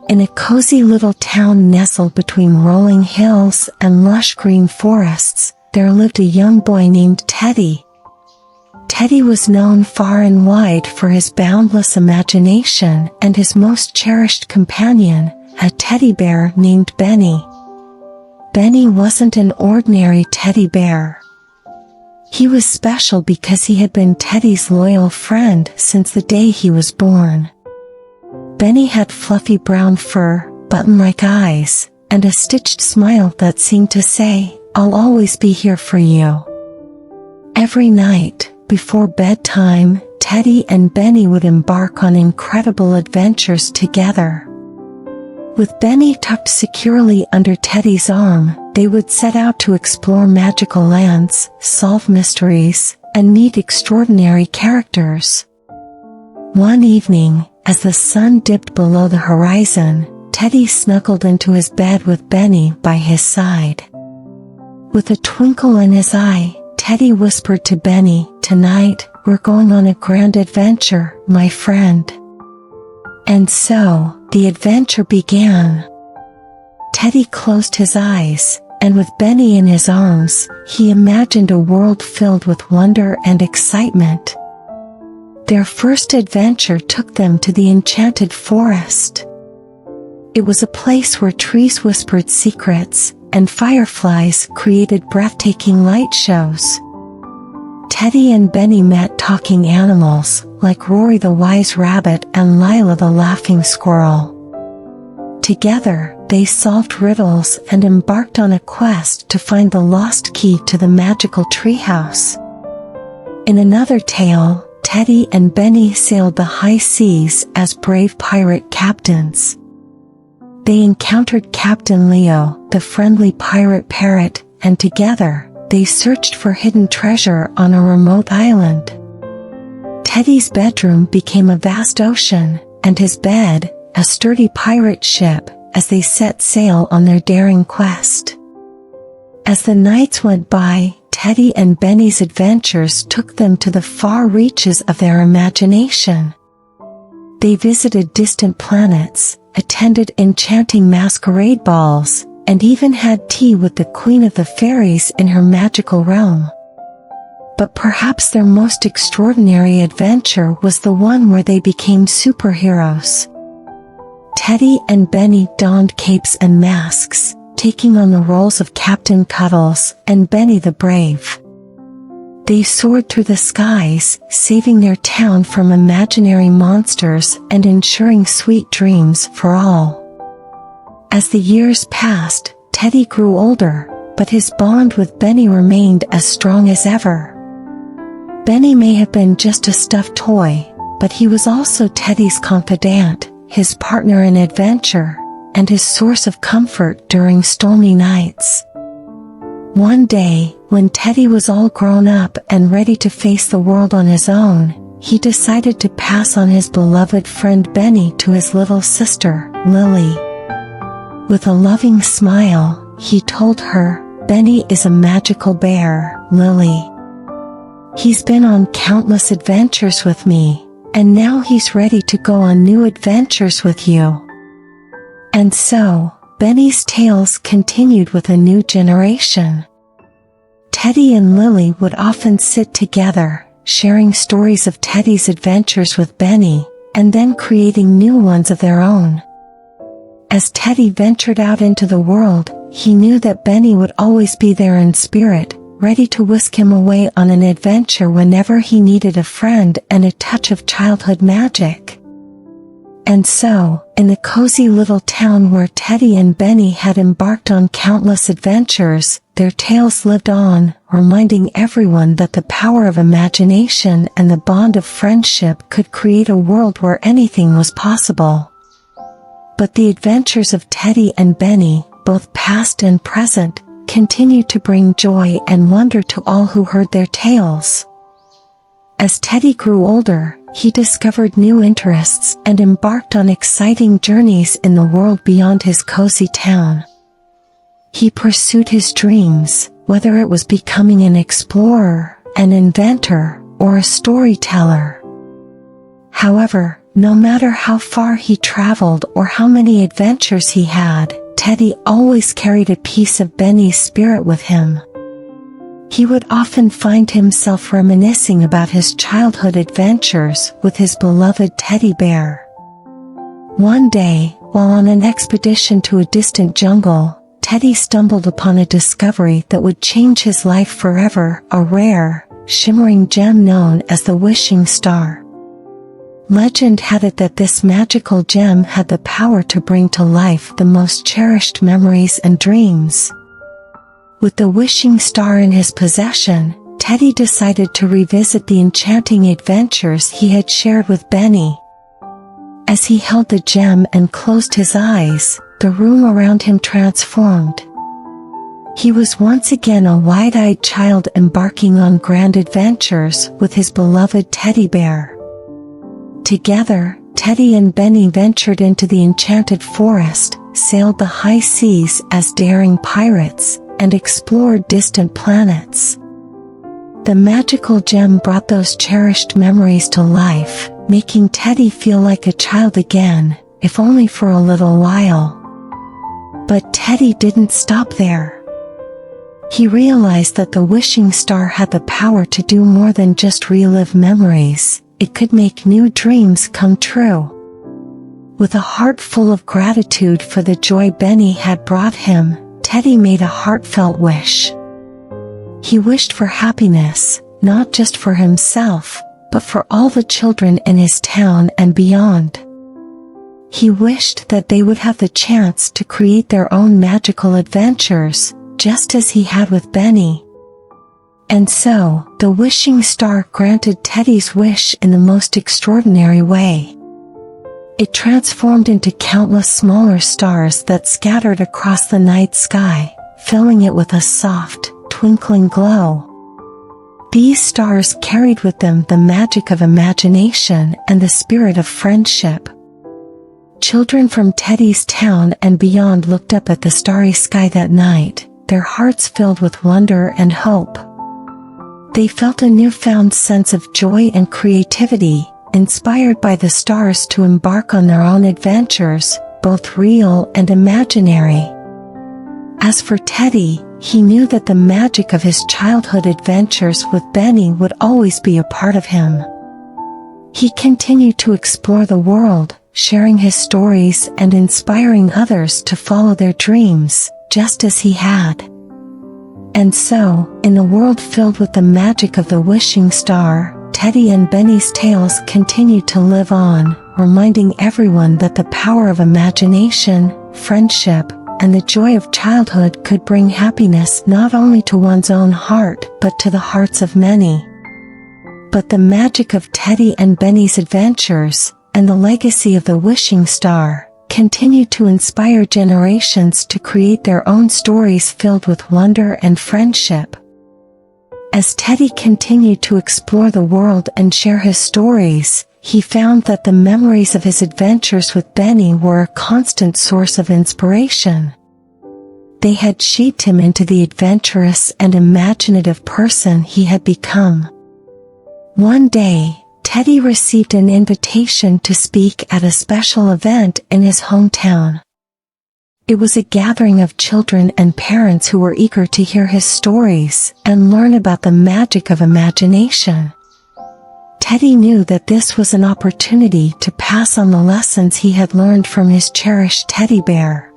In a cozy little town nestled between rolling hills and lush green forests, there lived a young boy named Teddy. Teddy was known far and wide for his boundless imagination, and his most cherished companion, a teddy bear named Benny. Benny wasn't an ordinary teddy bear. He was special because he had been Teddy's loyal friend since the day he was born. Benny had fluffy brown fur, button-like eyes, and a stitched smile that seemed to say, "I'll always be here for you." Every night, before bedtime, Teddy and Benny would embark on incredible adventures together. With Benny tucked securely under Teddy's arm, they would set out to explore magical lands, solve mysteries, and meet extraordinary characters. One evening, as the sun dipped below the horizon, Teddy snuggled into his bed with Benny by his side. With a twinkle in his eye, Teddy whispered to Benny, "Tonight, we're going on a grand adventure, my friend." And so, the adventure began. Teddy closed his eyes, and with Benny in his arms, he imagined a world filled with wonder and excitement. Their first adventure took them to the enchanted forest. It was a place where trees whispered secrets, and fireflies created breathtaking light shows. Teddy and Benny met talking animals, like Rory the wise rabbit and Lila the laughing squirrel. Together, they solved riddles and embarked on a quest to find the lost key to the magical treehouse. In another tale, Teddy and Benny sailed the high seas as brave pirate captains. They encountered Captain Leo, the friendly pirate parrot, and together, they searched for hidden treasure on a remote island. Teddy's bedroom became a vast ocean, and his bed, a sturdy pirate ship, as they set sail on their daring quest. As the nights went by, Teddy and Benny's adventures took them to the far reaches of their imagination. They visited distant planets, attended enchanting masquerade balls, and even had tea with the Queen of the Fairies in her magical realm. But perhaps their most extraordinary adventure was the one where they became superheroes. Teddy and Benny donned capes and masks, taking on the roles of Captain Cuddles and Benny the Brave. They soared through the skies, saving their town from imaginary monsters and ensuring sweet dreams for all. As the years passed, Teddy grew older, but his bond with Benny remained as strong as ever. Benny may have been just a stuffed toy, but he was also Teddy's confidant, his partner in adventure, and his source of comfort during stormy nights. One day, when Teddy was all grown up and ready to face the world on his own, he decided to pass on his beloved friend Benny to his little sister, Lily. With a loving smile, he told her, "Benny is a magical bear, Lily. He's been on countless adventures with me, and now he's ready to go on new adventures with you." And so, Benny's tales continued with a new generation. Teddy and Lily would often sit together, sharing stories of Teddy's adventures with Benny, and then creating new ones of their own. As Teddy ventured out into the world, he knew that Benny would always be there in spirit, ready to whisk him away on an adventure whenever he needed a friend and a touch of childhood magic. And so, in the cozy little town where Teddy and Benny had embarked on countless adventures, their tales lived on, reminding everyone that the power of imagination and the bond of friendship could create a world where anything was possible. But the adventures of Teddy and Benny, both past and present, continued to bring joy and wonder to all who heard their tales. As Teddy grew older, he discovered new interests and embarked on exciting journeys in the world beyond his cozy town. He pursued his dreams, whether it was becoming an explorer, an inventor, or a storyteller. However, no matter how far he traveled or how many adventures he had, Teddy always carried a piece of Benny's spirit with him. He would often find himself reminiscing about his childhood adventures with his beloved teddy bear. One day, while on an expedition to a distant jungle, Teddy stumbled upon a discovery that would change his life forever, a rare, shimmering gem known as the wishing star. Legend had it that this magical gem had the power to bring to life the most cherished memories and dreams. With the wishing star in his possession, Teddy decided to revisit the enchanting adventures he had shared with Benny. As he held the gem and closed his eyes, the room around him transformed. He was once again a wide-eyed child embarking on grand adventures with his beloved teddy bear. Together, Teddy and Benny ventured into the enchanted forest, sailed the high seas as daring pirates, and explored distant planets. The magical gem brought those cherished memories to life, making Teddy feel like a child again, if only for a little while. But Teddy didn't stop there. He realized that the wishing star had the power to do more than just relive memories. It could make new dreams come true. With a heart full of gratitude for the joy Benny had brought him, Teddy made a heartfelt wish. He wished for happiness, not just for himself, but for all the children in his town and beyond. He wished that they would have the chance to create their own magical adventures, just as he had with Benny. And so, the wishing star granted Teddy's wish in the most extraordinary way. It transformed into countless smaller stars that scattered across the night sky, filling it with a soft, twinkling glow. These stars carried with them the magic of imagination and the spirit of friendship. Children from Teddy's town and beyond looked up at the starry sky that night, their hearts filled with wonder and hope. They felt a newfound sense of joy and creativity, inspired by the stars to embark on their own adventures, both real and imaginary. As for Teddy, he knew that the magic of his childhood adventures with Benny would always be a part of him. He continued to explore the world, sharing his stories and inspiring others to follow their dreams, just as he had. And so, in a world filled with the magic of the wishing star, Teddy and Benny's tales continued to live on, reminding everyone that the power of imagination, friendship, and the joy of childhood could bring happiness not only to one's own heart but to the hearts of many. But the magic of Teddy and Benny's adventures, and the legacy of the wishing star, continued to inspire generations to create their own stories filled with wonder and friendship. As Teddy continued to explore the world and share his stories, he found that the memories of his adventures with Benny were a constant source of inspiration. They had shaped him into the adventurous and imaginative person he had become. One day, Teddy received an invitation to speak at a special event in his hometown. It was a gathering of children and parents who were eager to hear his stories and learn about the magic of imagination. Teddy knew that this was an opportunity to pass on the lessons he had learned from his cherished teddy bear.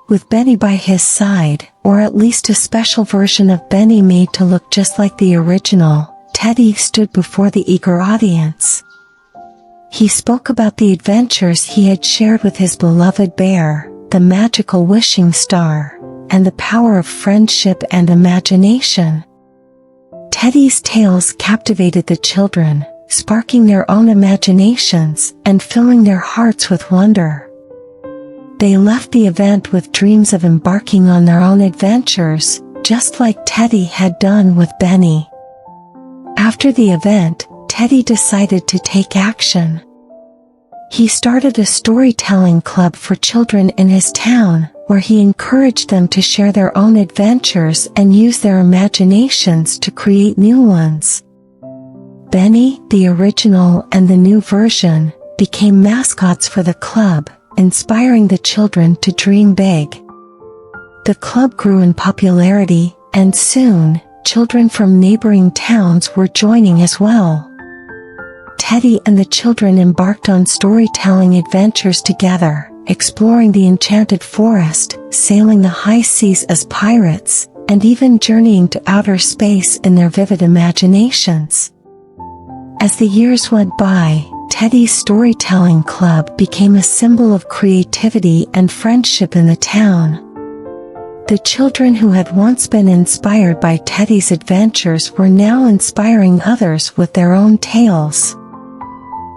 With Benny by his side, or at least a special version of Benny made to look just like the original, Teddy stood before the eager audience. He spoke about the adventures he had shared with his beloved bear, the magical wishing star, and the power of friendship and imagination. Teddy's tales captivated the children, sparking their own imaginations and filling their hearts with wonder. They left the event with dreams of embarking on their own adventures, just like Teddy had done with Benny. After the event, Teddy decided to take action. He started a storytelling club for children in his town, where he encouraged them to share their own adventures and use their imaginations to create new ones. Benny, the original and the new version, became mascots for the club, inspiring the children to dream big. The club grew in popularity, and soon, children from neighboring towns were joining as well. Teddy and the children embarked on storytelling adventures together, exploring the enchanted forest, sailing the high seas as pirates, and even journeying to outer space in their vivid imaginations. As the years went by, Teddy's storytelling club became a symbol of creativity and friendship in the town. The children who had once been inspired by Teddy's adventures were now inspiring others with their own tales.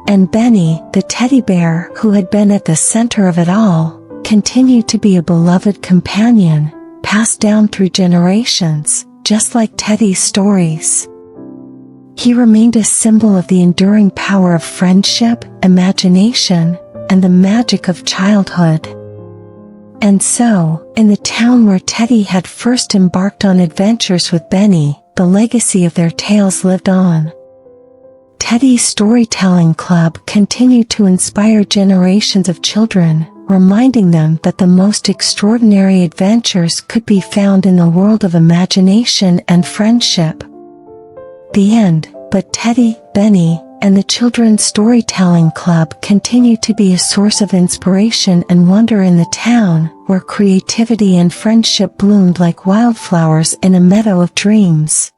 And Benny, the teddy bear who had been at the center of it all, continued to be a beloved companion, passed down through generations, just like Teddy's stories. He remained a symbol of the enduring power of friendship, imagination, and the magic of childhood. And so, in the town where Teddy had first embarked on adventures with Benny, the legacy of their tales lived on. Teddy's storytelling club continued to inspire generations of children, reminding them that the most extraordinary adventures could be found in the world of imagination and friendship. The end. But Teddy, Benny, and the Children's Storytelling Club continued to be a source of inspiration and wonder in the town, where creativity and friendship bloomed like wildflowers in a meadow of dreams.